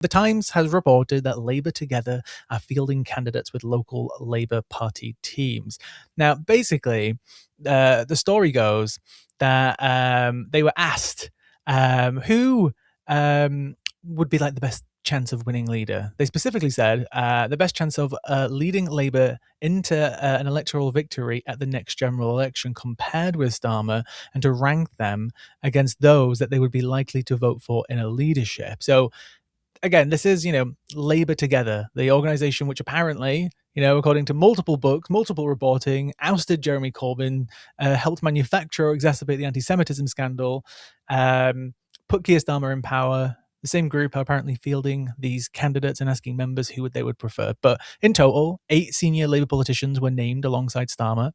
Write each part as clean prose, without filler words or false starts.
The Times has reported that Labour Together are fielding candidates with local Labour Party teams. Now, basically, the story goes that they were asked who would be like the best chance of winning leader. They specifically said the best chance of leading Labour into an electoral victory at the next general election compared with Starmer, and to rank them against those that they would be likely to vote for in a leadership. So again, this is, Labour Together, the organization which apparently, according to multiple books, multiple reporting, ousted Jeremy Corbyn, helped manufacture or exacerbate the anti-Semitism scandal, put Keir Starmer in power. The same group are apparently fielding these candidates and asking members who they would prefer. But in total, 8 senior Labour politicians were named alongside Starmer.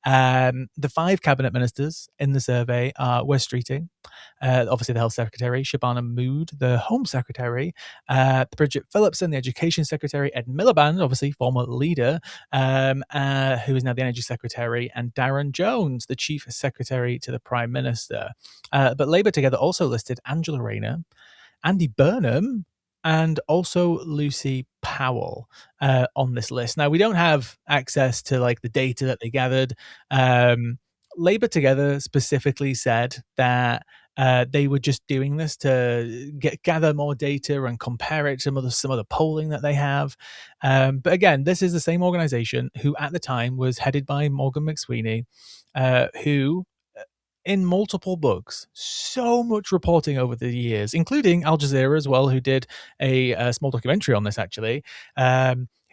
The 5 cabinet ministers in the survey are Wes Streeting, obviously the Health Secretary, Shabana Mood, the Home Secretary, Bridget Phillipson, the Education Secretary, Ed Miliband, obviously former leader, who is now the Energy Secretary, and Darren Jones, the Chief Secretary to the Prime Minister. But Labour Together also listed Angela Rayner, Andy Burnham, and also Lucy Powell on this list. Now, we don't have access to like the data that they gathered. Labour Together specifically said that they were just doing this to gather more data and compare it to some other polling that they have. But again, this is the same organization who at the time was headed by Morgan McSweeney, who in multiple books, so much reporting over the years, including Al Jazeera as well, who did a small documentary on this actually,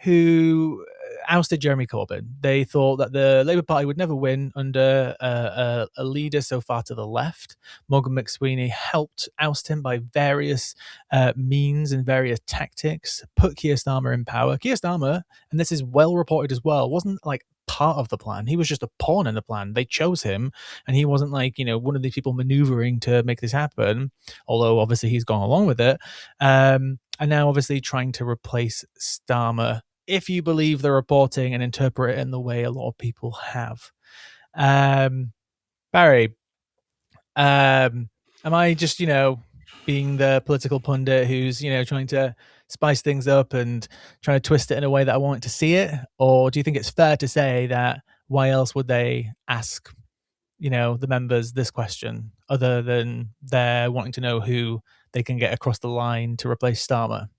who ousted Jeremy Corbyn. They thought that the Labour Party would never win under a leader so far to the left. Morgan McSweeney helped oust him by various means and various tactics, put Keir Starmer in power. Keir Starmer, and this is well reported as well, wasn't like part of the plan. He was just a pawn in the plan. They chose him, and he wasn't like, one of these people maneuvering to make this happen, although obviously he's gone along with it. And now obviously trying to replace Starmer, if you believe the reporting and interpret it in the way a lot of people have. Barry, am I just, being the political pundit who's, trying to spice things up and trying to twist it in a way that I want to see it? Or do you think it's fair to say that why else would they ask, the members this question other than they're wanting to know who they can get across the line to replace Starmer?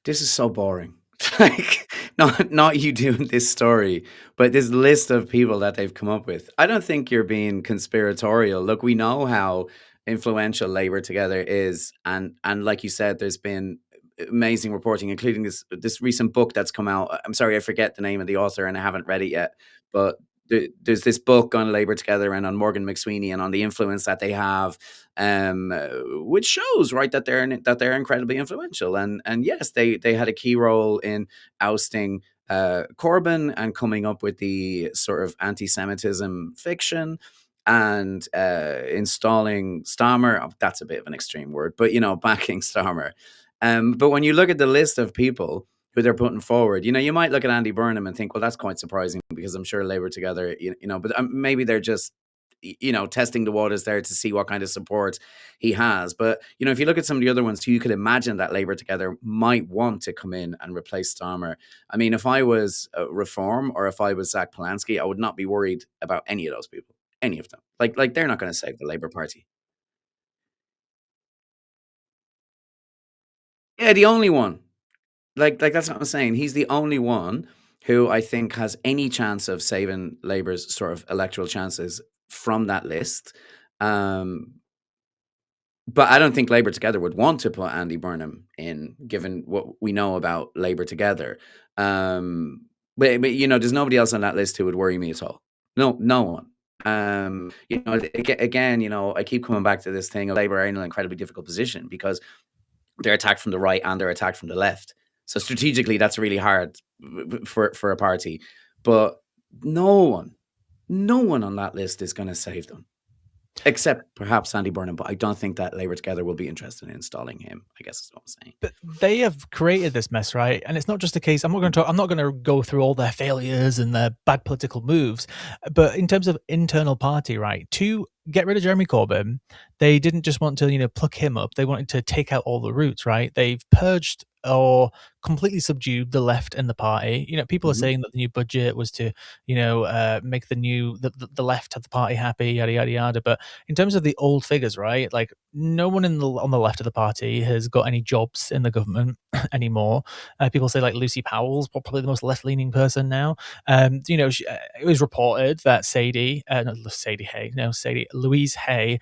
This is so boring. Like, not you doing this story, but this list of people that they've come up with. I don't think you're being conspiratorial. Look, we know how influential Labour Together is, and like you said, there's been amazing reporting, including this recent book that's come out. I'm sorry, I forget the name of the author, and I haven't read it yet. But there's this book on Labour Together and on Morgan McSweeney and on the influence that they have, which shows, right, that they're incredibly influential. And yes, they had a key role in ousting Corbyn and coming up with the sort of anti-Semitism fiction and installing Starmer. Oh, that's a bit of an extreme word, but backing Starmer. But when you look at the list of people who they're putting forward, you might look at Andy Burnham and think, well, that's quite surprising, because I'm sure Labour Together, but maybe they're just, testing the waters there to see what kind of support he has. But, if you look at some of the other ones, you could imagine that Labour Together might want to come in and replace Starmer. I mean, if I was Reform or if I was Zach Polanski, I would not be worried about any of those people, any of them. Like they're not going to save the Labour Party. Yeah, the only one. Like that's what I'm saying. He's the only one who I think has any chance of saving Labour's sort of electoral chances from that list. But I don't think Labour Together would want to put Andy Burnham in, given what we know about Labour Together. But there's nobody else on that list who would worry me at all. No one. Again, I keep coming back to this thing of Labour are in an incredibly difficult position because they're attacked from the right and they're attacked from the left. So strategically, that's really hard for a party. But no one on that list is going to save them, except perhaps Andy Burnham. But I don't think that Labour Together will be interested in installing him, I guess is what I'm saying. But they have created this mess, right? And it's not just a case. I'm not going to go through all their failures and their bad political moves, but in terms of internal party, right? 2 get rid of Jeremy Corbyn. They didn't just want to, pluck him up. They wanted to take out all the roots, right? They've purged or completely subdued the left in the party. People are Mhm. saying that the new budget was to, make the left of the party happy, yada yada yada. But in terms of the old figures, right? Like no one on the left of the party has got any jobs in the government anymore. People say like Lucy Powell's probably the most left leaning person now. It was reported that not Sadie Hay, no, Louise Hay,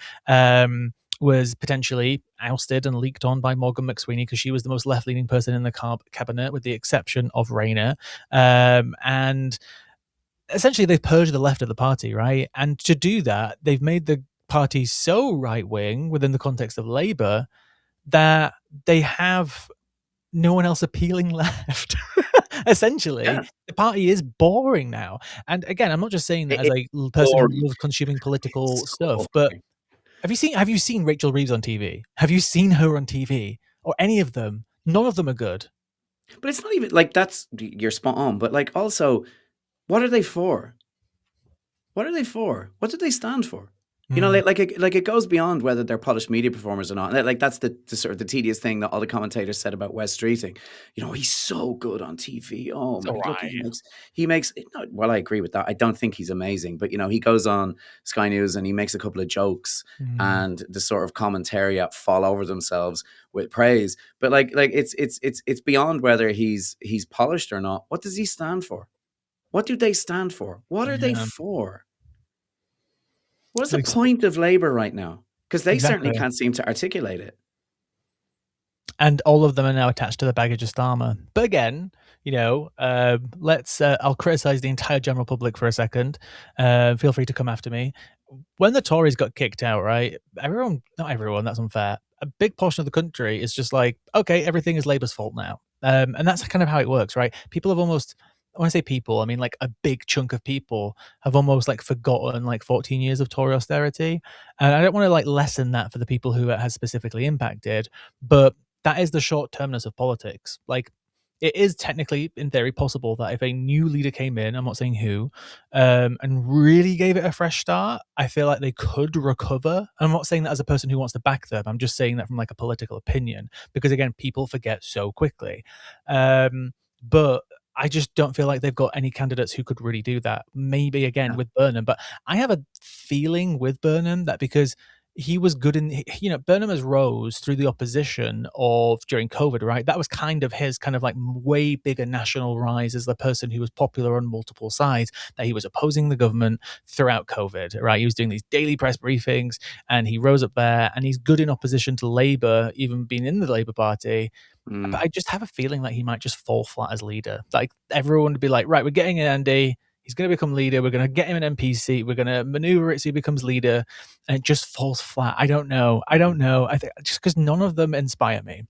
was potentially ousted and leaked on by Morgan McSweeney because she was the most left leaning person in the cabinet, with the exception of Rayner. And essentially, they've purged the left of the party, right? And to do that, they've made the party so right wing within the context of Labour that they have no one else appealing left. Essentially, Yeah. the party is boring now. And again, I'm not just saying that as It's a person who boring. loves consuming It's political so stuff, but boring. have you seen Rachel Reeves on TV? Have you seen her on TV? Or any of them? None of them are good. But it's not even like that's you're spot on, but, like, also, what are they for? What are they for? What do they stand for? You know, Mm, it goes beyond whether they're polished media performers or not. Like that's the sort of the tedious thing that all the commentators said about Wes Streeting. You know, he's so good on TV. Oh it's my, all look, right. he makes. No, well, I agree with that. I don't think he's amazing, but you know, he goes on Sky News and he makes a couple of jokes, Mm, and the sort of commentariat fall over themselves with praise. But it's beyond whether he's polished or not. What does he stand for? What do they stand for? What are they yeah, for? What's the ex- point of Labour right now? Because they certainly exactly. can't seem to articulate it. And all of them are now attached to the baggage of Starmer. But again, let's. I'll criticize the entire general public for a second. Feel free to come after me. When the Tories got kicked out, right? Not everyone, that's unfair. A big portion of the country is just like, okay, everything is Labour's fault now. And that's kind of how it works, right? People have almost, when I say people, I mean like a big chunk of people have almost like forgotten like 14 years of Tory austerity. And I don't want to like lessen that for the people who it has specifically impacted, but that is the short termness of politics. Like, it is technically, in theory, possible that if a new leader came in, I'm not saying who, and really gave it a fresh start, I feel like they could recover. I'm not saying that as a person who wants to back them. I'm just saying that from like a political opinion, because again, people forget so quickly. But I just don't feel like they've got any candidates who could really do that. Maybe again Yeah. with Burnham, but I have a feeling with Burnham that because he was good Burnham has rose through the opposition of during COVID, right? That was kind of his kind of like way bigger national rise as the person who was popular on multiple sides, that he was opposing the government throughout COVID, right? He was doing these daily press briefings and he rose up there, and he's good in opposition to Labour, even being in the Labour Party. But Mm. I just have a feeling that he might just fall flat as leader. Like everyone would be like, right, we're getting in Andy. He's going to become leader. We're going to get him an MP seat. We're going to maneuver it so he becomes leader, and it just falls flat. I don't know. I think just because none of them inspire me.